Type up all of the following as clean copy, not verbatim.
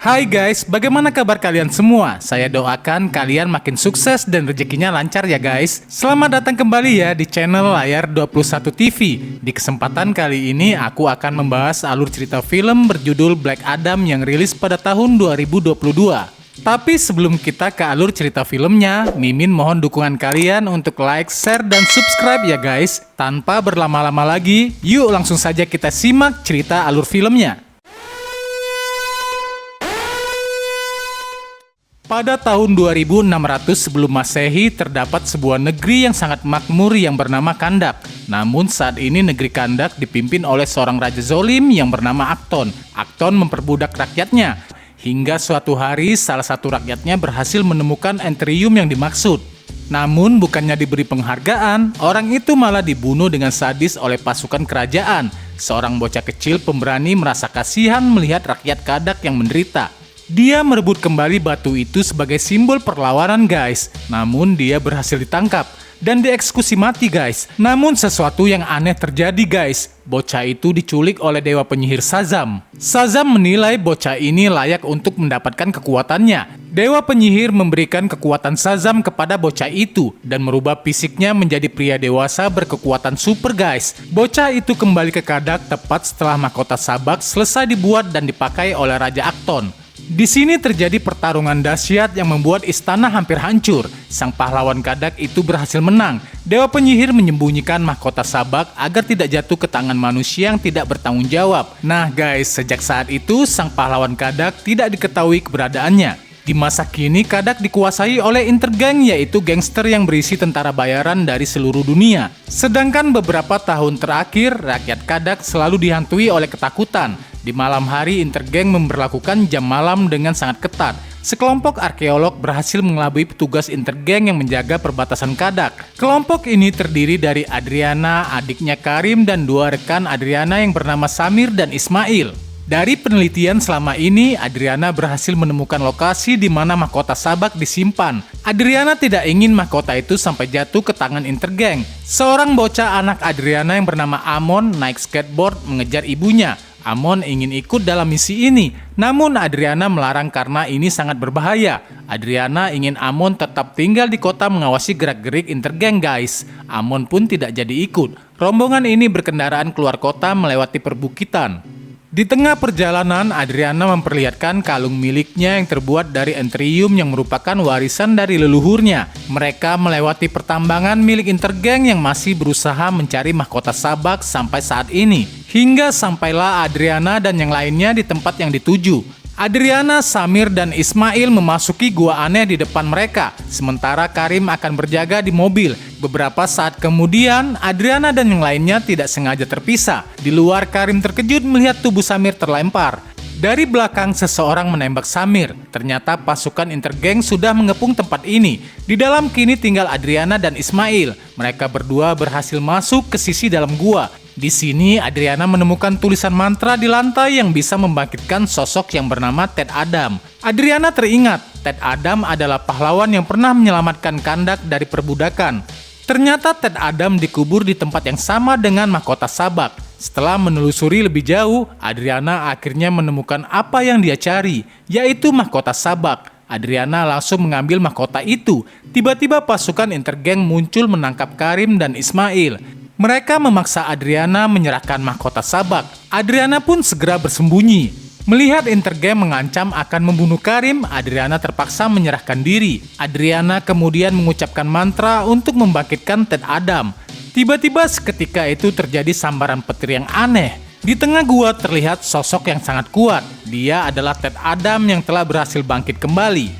Hai guys, bagaimana kabar kalian semua? Saya doakan kalian makin sukses dan rezekinya lancar ya guys. Selamat datang kembali ya di channel Layar 21 TV. Di kesempatan kali ini aku akan membahas alur cerita film berjudul Black Adam yang rilis pada tahun 2022. Tapi sebelum kita ke alur cerita filmnya, Mimin mohon dukungan kalian untuk like, share, dan subscribe ya guys. Tanpa berlama-lama lagi, yuk langsung saja kita simak cerita alur filmnya. Pada tahun 2600 sebelum Masehi terdapat sebuah negeri yang sangat makmur yang bernama Kandak. Namun saat ini negeri Kandak dipimpin oleh seorang raja zolim yang bernama Akton. Akton memperbudak rakyatnya. Hingga suatu hari salah satu rakyatnya berhasil menemukan enterium yang dimaksud. Namun bukannya diberi penghargaan, orang itu malah dibunuh dengan sadis oleh pasukan kerajaan. Seorang bocah kecil pemberani merasa kasihan melihat rakyat Kandak yang menderita. Dia merebut kembali batu itu sebagai simbol perlawanan guys. Namun dia berhasil ditangkap dan dieksekusi mati guys. Namun sesuatu yang aneh terjadi guys. Bocah itu diculik oleh dewa penyihir Shazam. Shazam menilai bocah ini layak untuk mendapatkan kekuatannya. Dewa penyihir memberikan kekuatan Shazam kepada bocah itu dan merubah fisiknya menjadi pria dewasa berkekuatan super guys. Bocah itu kembali ke Kandak tepat setelah mahkota sabak selesai dibuat dan dipakai oleh Raja Akton. Di sini terjadi pertarungan dahsyat yang membuat istana hampir hancur. Sang pahlawan Kandak itu berhasil menang. Dewa penyihir menyembunyikan mahkota sabak agar tidak jatuh ke tangan manusia yang tidak bertanggung jawab. Nah guys, sejak saat itu sang pahlawan Kandak tidak diketahui keberadaannya. Di masa kini Kandak dikuasai oleh Intergang, yaitu gangster yang berisi tentara bayaran dari seluruh dunia. Sedangkan beberapa tahun terakhir rakyat Kandak selalu dihantui oleh ketakutan. Di malam hari Intergang memberlakukan jam malam dengan sangat ketat. Sekelompok arkeolog berhasil mengelabui petugas Intergang yang menjaga perbatasan Kandak. Kelompok ini terdiri dari Adriana, adiknya Karim, dan dua rekan Adriana yang bernama Samir dan Ismail. Dari penelitian selama ini, Adriana berhasil menemukan lokasi di mana mahkota sabak disimpan. Adriana tidak ingin mahkota itu sampai jatuh ke tangan Intergang. Seorang bocah anak Adriana yang bernama Amon naik skateboard mengejar ibunya. Amon ingin ikut dalam misi ini, namun Adriana melarang karena ini sangat berbahaya. Adriana ingin Amon tetap tinggal di kota mengawasi gerak-gerik Intergang guys. Amon pun tidak jadi ikut. Rombongan ini berkendaraan keluar kota melewati perbukitan. Di tengah perjalanan, Adriana memperlihatkan kalung miliknya yang terbuat dari enterium yang merupakan warisan dari leluhurnya. Mereka melewati pertambangan milik Intergang yang masih berusaha mencari mahkota sabak sampai saat ini. Hingga sampailah Adriana dan yang lainnya di tempat yang dituju. Adriana, Samir, dan Ismail memasuki gua aneh di depan mereka, sementara Karim akan berjaga di mobil. Beberapa saat kemudian, Adriana dan yang lainnya tidak sengaja terpisah. Di luar, Karim terkejut melihat tubuh Samir terlempar. Dari belakang, seseorang menembak Samir. Ternyata pasukan Intergang sudah mengepung tempat ini. Di dalam kini tinggal Adriana dan Ismail. Mereka berdua berhasil masuk ke sisi dalam gua. Di sini Adriana menemukan tulisan mantra di lantai yang bisa membangkitkan sosok yang bernama Ted Adam. Adriana teringat, Ted Adam adalah pahlawan yang pernah menyelamatkan Kandak dari perbudakan. Ternyata Ted Adam dikubur di tempat yang sama dengan mahkota sabak. Setelah menelusuri lebih jauh, Adriana akhirnya menemukan apa yang dia cari, yaitu mahkota sabak. Adriana langsung mengambil mahkota itu. Tiba-tiba pasukan Intergang muncul menangkap Karim dan Ismail. Mereka memaksa Adriana menyerahkan mahkota sabak. Adriana pun segera bersembunyi. Melihat Intergang mengancam akan membunuh Karim, Adriana terpaksa menyerahkan diri. Adriana kemudian mengucapkan mantra untuk membangkitkan Ted Adam. Tiba-tiba seketika itu terjadi sambaran petir yang aneh. Di tengah gua terlihat sosok yang sangat kuat. Dia adalah Ted Adam yang telah berhasil bangkit kembali.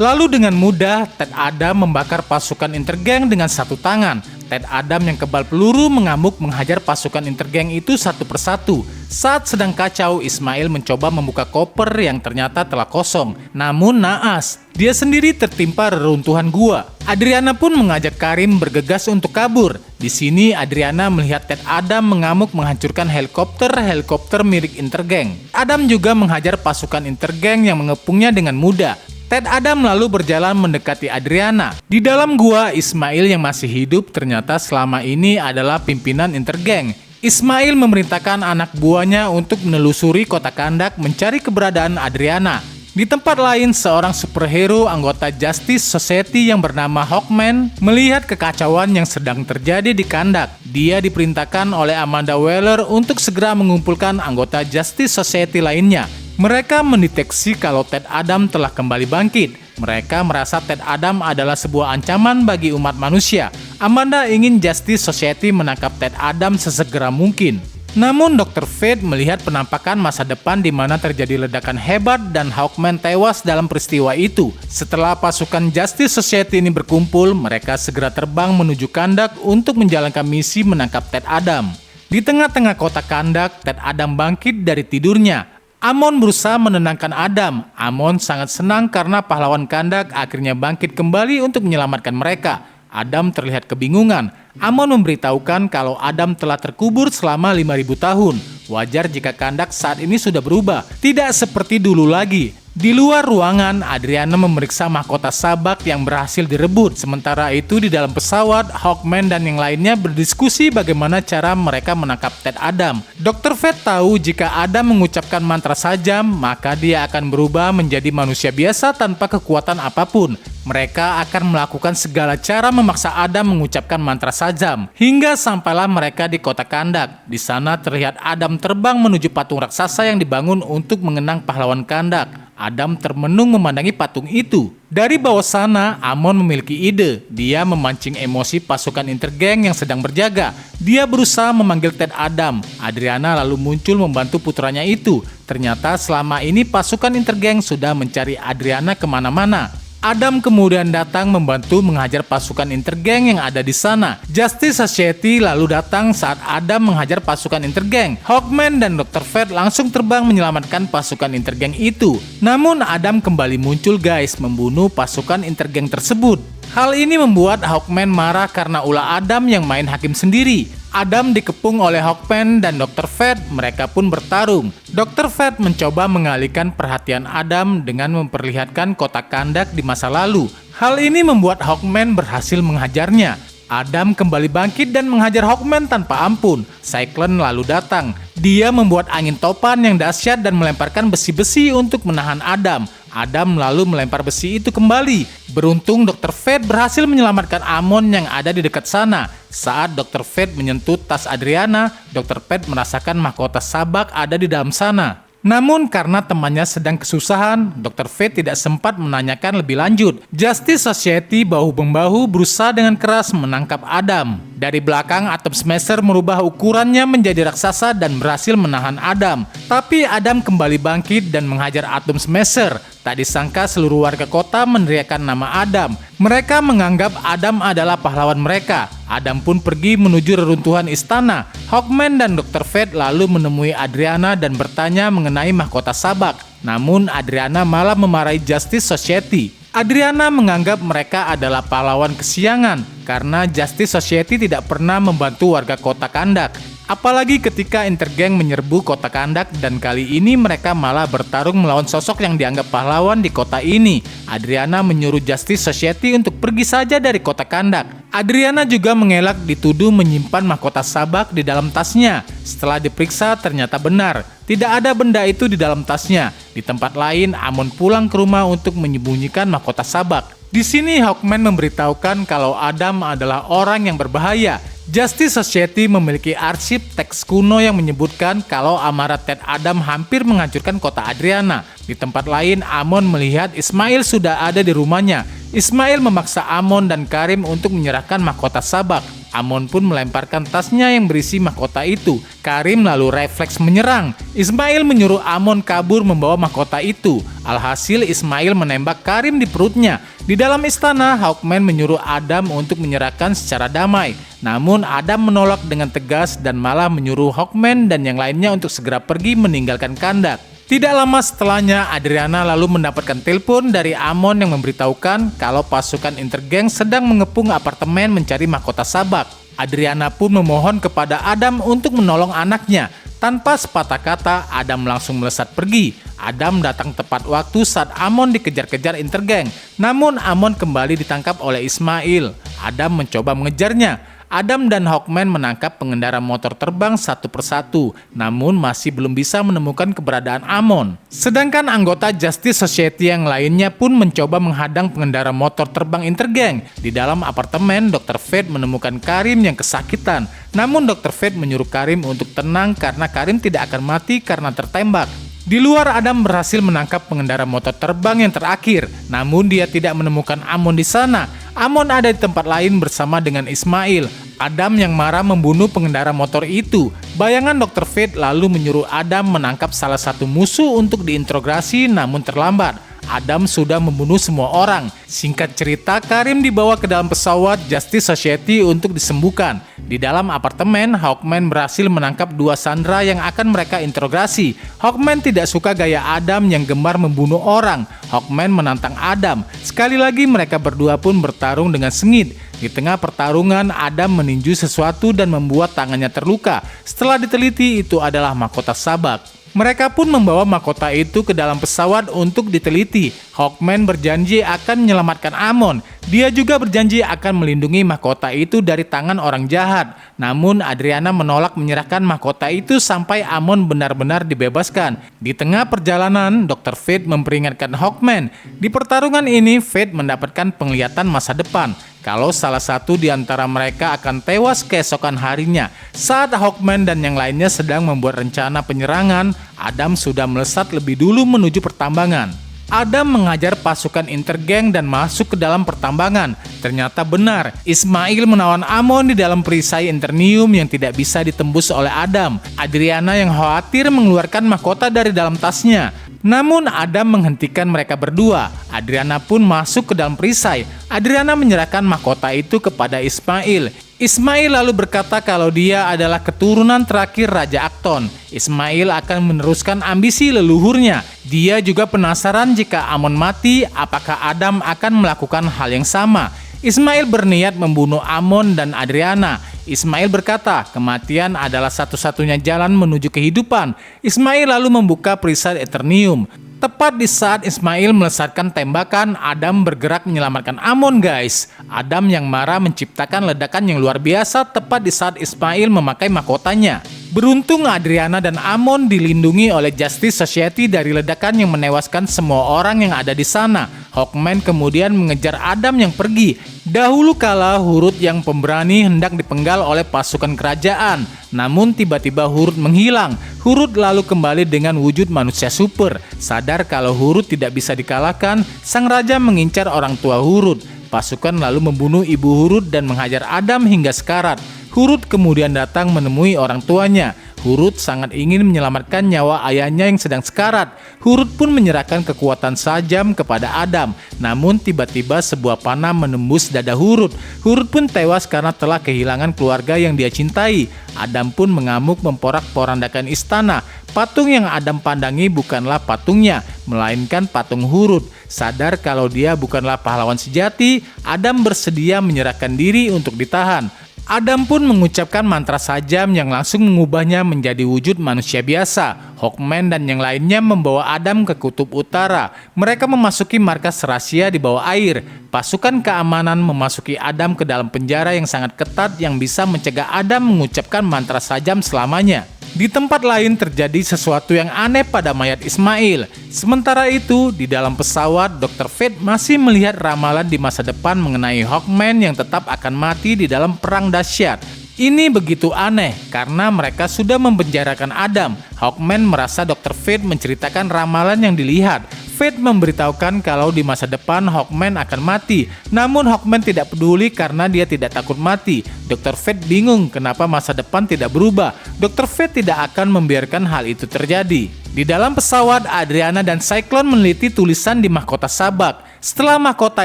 Lalu dengan mudah, Ted Adam membakar pasukan Intergang dengan satu tangan. Ted Adam yang kebal peluru mengamuk menghajar pasukan Intergang itu satu persatu. Saat sedang kacau, Ismail mencoba membuka koper yang ternyata telah kosong. Namun naas, dia sendiri tertimpa reruntuhan gua. Adriana pun mengajak Karim bergegas untuk kabur. Di sini Adriana melihat Ted Adam mengamuk menghancurkan helikopter milik Intergang. Adam juga menghajar pasukan Intergang yang mengepungnya dengan mudah. Ted Adam lalu berjalan mendekati Adriana. Di dalam gua, Ismail yang masih hidup ternyata selama ini adalah pimpinan Intergang. Ismail memerintahkan anak buahnya untuk menelusuri kota Kandak mencari keberadaan Adriana. Di tempat lain, seorang superhero anggota Justice Society yang bernama Hawkman melihat kekacauan yang sedang terjadi di Kandak. Dia diperintahkan oleh Amanda Waller untuk segera mengumpulkan anggota Justice Society lainnya. Mereka mendeteksi kalau Ted Adam telah kembali bangkit. Mereka merasa Ted Adam adalah sebuah ancaman bagi umat manusia. Amanda ingin Justice Society menangkap Ted Adam sesegera mungkin. Namun Dr. Fate melihat penampakan masa depan di mana terjadi ledakan hebat dan Hawkman tewas dalam peristiwa itu. Setelah pasukan Justice Society ini berkumpul, mereka segera terbang menuju Kandak untuk menjalankan misi menangkap Ted Adam. Di tengah-tengah kota Kandak, Ted Adam bangkit dari tidurnya. Amon berusaha menenangkan Adam. Amon sangat senang karena pahlawan Kandak akhirnya bangkit kembali untuk menyelamatkan mereka. Adam terlihat kebingungan. Amon memberitahukan kalau Adam telah terkubur selama 5.000 tahun. Wajar jika Kandak saat ini sudah berubah, tidak seperti dulu lagi. Di luar ruangan, Adriana memeriksa mahkota sabak yang berhasil direbut. Sementara itu di dalam pesawat, Hawkman dan yang lainnya berdiskusi bagaimana cara mereka menangkap Ted Adam. Dr. Fate tahu jika Adam mengucapkan mantra sajam, maka dia akan berubah menjadi manusia biasa tanpa kekuatan apapun. Mereka akan melakukan segala cara memaksa Adam mengucapkan mantra sajam, hingga sampailah mereka di kota Kandak. Di sana terlihat Adam terbang menuju patung raksasa yang dibangun untuk mengenang pahlawan Kandak. Adam termenung memandangi patung itu. Dari bawah sana, Amon memiliki ide. Dia memancing emosi pasukan Intergang yang sedang berjaga. Dia berusaha memanggil Ted Adam. Adriana lalu muncul membantu putranya itu. Ternyata selama ini pasukan Intergang sudah mencari Adriana kemana-mana. Adam kemudian datang membantu menghajar pasukan Intergang yang ada di sana. Justice Society lalu datang saat Adam menghajar pasukan Intergang. Hawkman dan Dr. Fate langsung terbang menyelamatkan pasukan Intergang itu. Namun Adam kembali muncul membunuh pasukan Intergang tersebut. Hal ini membuat Hawkman marah karena ulah Adam yang main hakim sendiri. Adam dikepung oleh Hawkman dan Dr. Fate, mereka pun bertarung. Dr. Fate mencoba mengalihkan perhatian Adam dengan memperlihatkan kota Kandak di masa lalu. Hal ini membuat Hawkman berhasil menghajarnya. Adam kembali bangkit dan menghajar Hawkman tanpa ampun. Cyclone lalu datang. Dia membuat angin topan yang dahsyat dan melemparkan besi-besi untuk menahan Adam. Adam lalu melempar besi itu kembali. Beruntung Dr. Fate berhasil menyelamatkan Amon yang ada di dekat sana. Saat Dr. Fate menyentuh tas Adriana, Dr. Fate merasakan mahkota sabak ada di dalam sana. Namun karena temannya sedang kesusahan, Dr. Fate tidak sempat menanyakan lebih lanjut. Justice Society bahu-membahu berusaha dengan keras menangkap Adam. Dari belakang, Atom Smasher merubah ukurannya menjadi raksasa dan berhasil menahan Adam. Tapi Adam kembali bangkit dan menghajar Atom Smasher. Tak disangka seluruh warga kota meneriakkan nama Adam. Mereka menganggap Adam adalah pahlawan mereka. Adam pun pergi menuju reruntuhan istana. Hawkman dan Dr. Fate lalu menemui Adriana dan bertanya mengenai mahkota sabak. Namun Adriana malah memarahi Justice Society. Adriana menganggap mereka adalah pahlawan kesiangan karena Justice Society tidak pernah membantu warga kota Kandak. Apalagi ketika Intergang menyerbu kota Kandak dan kali ini mereka malah bertarung melawan sosok yang dianggap pahlawan di kota ini. Adriana menyuruh Justice Society untuk pergi saja dari kota Kandak. Adriana juga mengelak dituduh menyimpan mahkota sabak di dalam tasnya. Setelah diperiksa ternyata benar, tidak ada benda itu di dalam tasnya. Di tempat lain, Amon pulang ke rumah untuk menyembunyikan mahkota sabak. Di sini Hawkman memberitahukan kalau Adam adalah orang yang berbahaya. Justice Society memiliki arsip teks kuno yang menyebutkan kalau amarah Ted Adam hampir menghancurkan kota Adriana. Di tempat lain, Amon melihat Ismail sudah ada di rumahnya. Ismail memaksa Amon dan Karim untuk menyerahkan mahkota sabak. Amon pun melemparkan tasnya yang berisi mahkota itu. Karim lalu refleks menyerang. Ismail menyuruh Amon kabur membawa mahkota itu. Alhasil Ismail menembak Karim di perutnya. Di dalam istana, Hawkman menyuruh Adam untuk menyerahkan secara damai. Namun Adam menolak dengan tegas dan malah menyuruh Hawkman dan yang lainnya untuk segera pergi meninggalkan Kandak. Tidak lama setelahnya, Adriana lalu mendapatkan telepon dari Amon yang memberitahukan kalau pasukan Intergang sedang mengepung apartemen mencari mahkota sabak. Adriana pun memohon kepada Adam untuk menolong anaknya. Tanpa sepatah kata, Adam langsung melesat pergi. Adam datang tepat waktu saat Amon dikejar-kejar Intergang. Namun Amon kembali ditangkap oleh Ismail. Adam mencoba mengejarnya. Adam dan Hawkman menangkap pengendara motor terbang satu persatu, namun masih belum bisa menemukan keberadaan Amon. Sedangkan anggota Justice Society yang lainnya pun mencoba menghadang pengendara motor terbang Intergang. Di dalam apartemen, Dr. Fate menemukan Karim yang kesakitan. Namun Dr. Fate menyuruh Karim untuk tenang karena Karim tidak akan mati karena tertembak. Di luar, Adam berhasil menangkap pengendara motor terbang yang terakhir, namun dia tidak menemukan Amon di sana. Amon ada di tempat lain bersama dengan Ismail. Adam yang marah membunuh pengendara motor itu. Bayangan Dr. Fate lalu menyuruh Adam menangkap salah satu musuh untuk diinterogasi, namun terlambat. Adam sudah membunuh semua orang. Singkat cerita, Karim dibawa ke dalam pesawat Justice Society untuk disembuhkan. Di dalam apartemen, Hawkman berhasil menangkap dua sandera yang akan mereka interogasi. Hawkman tidak suka gaya Adam yang gemar membunuh orang. Hawkman menantang Adam. Sekali lagi mereka berdua pun bertarung dengan sengit. Di tengah pertarungan, Adam meninju sesuatu dan membuat tangannya terluka. Setelah diteliti, itu adalah mahkota sabak. Mereka pun membawa mahkota itu ke dalam pesawat untuk diteliti. Hawkman berjanji akan menyelamatkan Amon. Dia juga berjanji akan melindungi mahkota itu dari tangan orang jahat. Namun Adriana menolak menyerahkan mahkota itu sampai Amon benar-benar dibebaskan. Di tengah perjalanan, Dr. Fate memperingatkan Hawkman. Di pertarungan ini, Fate mendapatkan penglihatan masa depan. Kalau salah satu di antara mereka akan tewas keesokan harinya. Saat Hawkman dan yang lainnya sedang membuat rencana penyerangan, Adam sudah melesat lebih dulu menuju pertambangan. Adam mengajar pasukan Intergang dan masuk ke dalam pertambangan. Ternyata benar, Ismail menawan Amon di dalam perisai Internium yang tidak bisa ditembus oleh Adam. Adriana yang khawatir mengeluarkan mahkota dari dalam tasnya. Namun Adam menghentikan mereka berdua. Adriana pun masuk ke dalam perisai. Adriana menyerahkan mahkota itu kepada Ismail. Ismail lalu berkata kalau dia adalah keturunan terakhir Raja Acton. Ismail akan meneruskan ambisi leluhurnya. Dia juga penasaran jika Amon mati, apakah Adam akan melakukan hal yang sama. Ismail berniat membunuh Amon dan Adriana. Ismail berkata, kematian adalah satu-satunya jalan menuju kehidupan. Ismail lalu membuka perisai Eternium. Tepat di saat Ismail melesatkan tembakan, Adam bergerak menyelamatkan Amon, guys. Adam yang marah menciptakan ledakan yang luar biasa tepat di saat Ismail memakai mahkotanya. Beruntung Adriana dan Amon dilindungi oleh Justice Society dari ledakan yang menewaskan semua orang yang ada di sana. Hawkman kemudian mengejar Adam yang pergi. Dahulu kala Hurut yang pemberani hendak dipenggal oleh pasukan kerajaan. Namun tiba-tiba Hurut menghilang. Hurut lalu kembali dengan wujud manusia super. Sadar kalau Hurut tidak bisa dikalahkan, sang raja mengincar orang tua Hurut. Pasukan lalu membunuh ibu Hurut dan menghajar Adam hingga sekarat. Hurut kemudian datang menemui orang tuanya. Hurut sangat ingin menyelamatkan nyawa ayahnya yang sedang sekarat. Hurut pun menyerahkan kekuatan sajam kepada Adam. Namun tiba-tiba sebuah panah menembus dada Hurut. Hurut pun tewas karena telah kehilangan keluarga yang dia cintai. Adam pun mengamuk memporak-porandakan istana. Patung yang Adam pandangi bukanlah patungnya, melainkan patung Hurut. Sadar kalau dia bukanlah pahlawan sejati, Adam bersedia menyerahkan diri untuk ditahan. Adam pun mengucapkan mantra sajam yang langsung mengubahnya menjadi wujud manusia biasa. Hawkman dan yang lainnya membawa Adam ke kutub utara. Mereka memasuki markas rahasia di bawah air. Pasukan keamanan memasuki Adam ke dalam penjara yang sangat ketat yang bisa mencegah Adam mengucapkan mantra sajam selamanya. Di tempat lain terjadi sesuatu yang aneh pada mayat Ismail. Sementara itu, di dalam pesawat, Dr. Fate masih melihat ramalan di masa depan mengenai Hawkman yang tetap akan mati di dalam perang dahsyat. Ini begitu aneh karena mereka sudah mempenjarakan Adam. Hawkman merasa Dr. Fate menceritakan ramalan yang dilihat. Fate memberitahukan kalau di masa depan Hawkman akan mati. Namun Hawkman tidak peduli karena dia tidak takut mati. Dr. Fate bingung kenapa masa depan tidak berubah. Dr. Fate tidak akan membiarkan hal itu terjadi. Di dalam pesawat, Adriana dan Cyclone meneliti tulisan di mahkota sabak. Setelah mahkota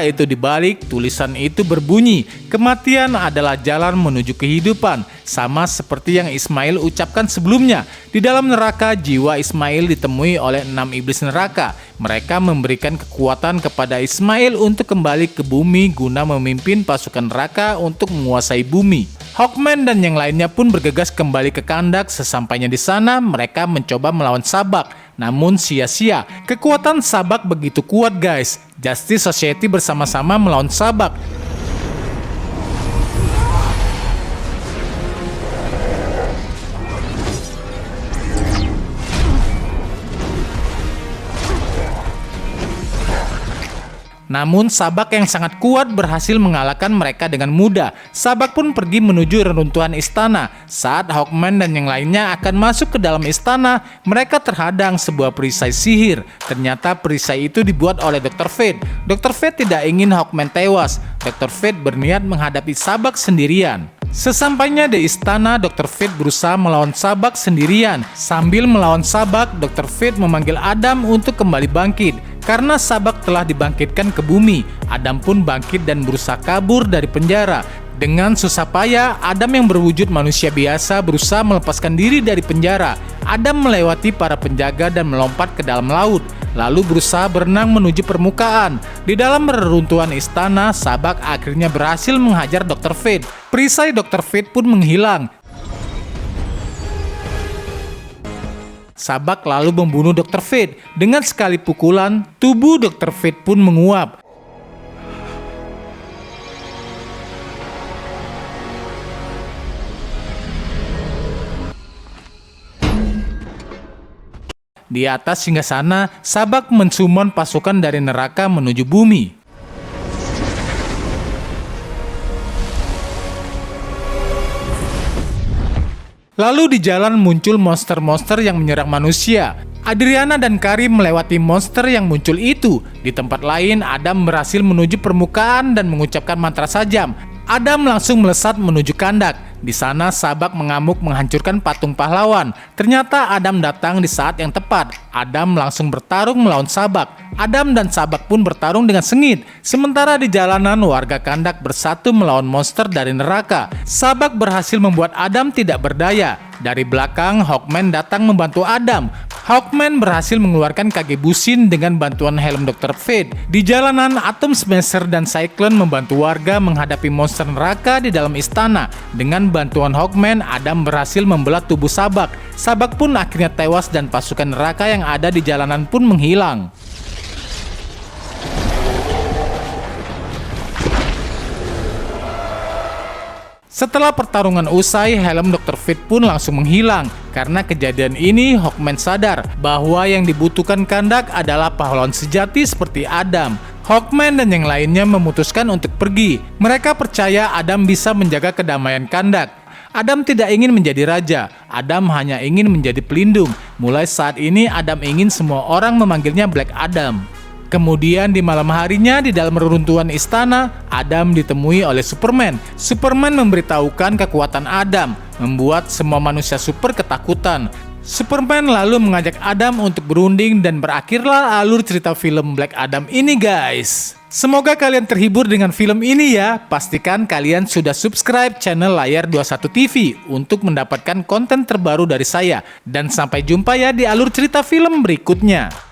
itu dibalik, tulisan itu berbunyi, kematian adalah jalan menuju kehidupan. Sama seperti yang Ismail ucapkan sebelumnya. Di dalam neraka, jiwa Ismail ditemui oleh 6 iblis neraka. Mereka memberikan kekuatan kepada Ismail untuk kembali ke bumi guna memimpin pasukan neraka untuk menguasai bumi. Hawkman dan yang lainnya pun bergegas kembali ke Kandak. Sesampainya di sana, mereka mencoba melawan Sabak. Namun sia-sia, kekuatan Sabak begitu kuat, guys. Justice Society bersama-sama melawan Sabak. Namun Sabak yang sangat kuat berhasil mengalahkan mereka dengan mudah. Sabak pun pergi menuju reruntuhan istana. Saat Hawkman dan yang lainnya akan masuk ke dalam istana, mereka terhadang sebuah perisai sihir. Ternyata perisai itu dibuat oleh Dr. Fate. Dr. Fate tidak ingin Hawkman tewas. Dr. Fate berniat menghadapi Sabak sendirian. Sesampainya di istana, Dr. Fate berusaha melawan Sabak sendirian. Sambil melawan Sabak, Dr. Fate memanggil Adam untuk kembali bangkit. Karena Sabak telah dibangkitkan ke bumi, Adam pun bangkit dan berusaha kabur dari penjara. Dengan susah payah, Adam yang berwujud manusia biasa berusaha melepaskan diri dari penjara. Adam melewati para penjaga dan melompat ke dalam laut, lalu berusaha berenang menuju permukaan. Di dalam reruntuhan istana, Sabak akhirnya berhasil menghajar Dr. Fate. Perisai Dr. Fate pun menghilang. Sabak lalu membunuh Dr. Fate. Dengan sekali pukulan, tubuh Dr. Fate pun menguap. Di atas singgasana, Sabak mensummon pasukan dari neraka menuju bumi. Lalu di jalan muncul monster-monster yang menyerang manusia. Adriana dan Karim melewati monster yang muncul itu. Di tempat lain, Adam berhasil menuju permukaan dan mengucapkan mantra sajam. Adam langsung melesat menuju kandak. Di sana Sabak mengamuk menghancurkan patung pahlawan. Ternyata Adam datang di saat yang tepat. Adam langsung bertarung melawan Sabak. Adam dan Sabak pun bertarung dengan sengit. Sementara di jalanan warga kandak bersatu melawan monster dari neraka. Sabak berhasil membuat Adam tidak berdaya. Dari belakang, Hawkman datang membantu Adam. Hawkman berhasil mengeluarkan Kage Bushin dengan bantuan helm Dr. Fate. Di jalanan, Atom Smasher dan Cyclone membantu warga menghadapi monster neraka di dalam istana. Dengan bantuan Hawkman, Adam berhasil membelah tubuh Sabak. Sabak pun akhirnya tewas dan pasukan neraka yang ada di jalanan pun menghilang. Setelah pertarungan usai, helm Dr. Fate pun langsung menghilang. Karena kejadian ini, Hawkman sadar bahwa yang dibutuhkan kandak adalah pahlawan sejati seperti Adam. Hawkman dan yang lainnya memutuskan untuk pergi. Mereka percaya Adam bisa menjaga kedamaian kandak. Adam tidak ingin menjadi raja, Adam hanya ingin menjadi pelindung. Mulai saat ini, Adam ingin semua orang memanggilnya Black Adam. Kemudian di malam harinya di dalam reruntuhan istana, Adam ditemui oleh Superman. Superman memberitahukan kekuatan Adam, membuat semua manusia super ketakutan. Superman lalu mengajak Adam untuk berunding dan berakhirlah alur cerita film Black Adam ini guys. Semoga kalian terhibur dengan film ini ya. Pastikan kalian sudah subscribe channel Layar 21 TV untuk mendapatkan konten terbaru dari saya. Dan sampai jumpa ya di alur cerita film berikutnya.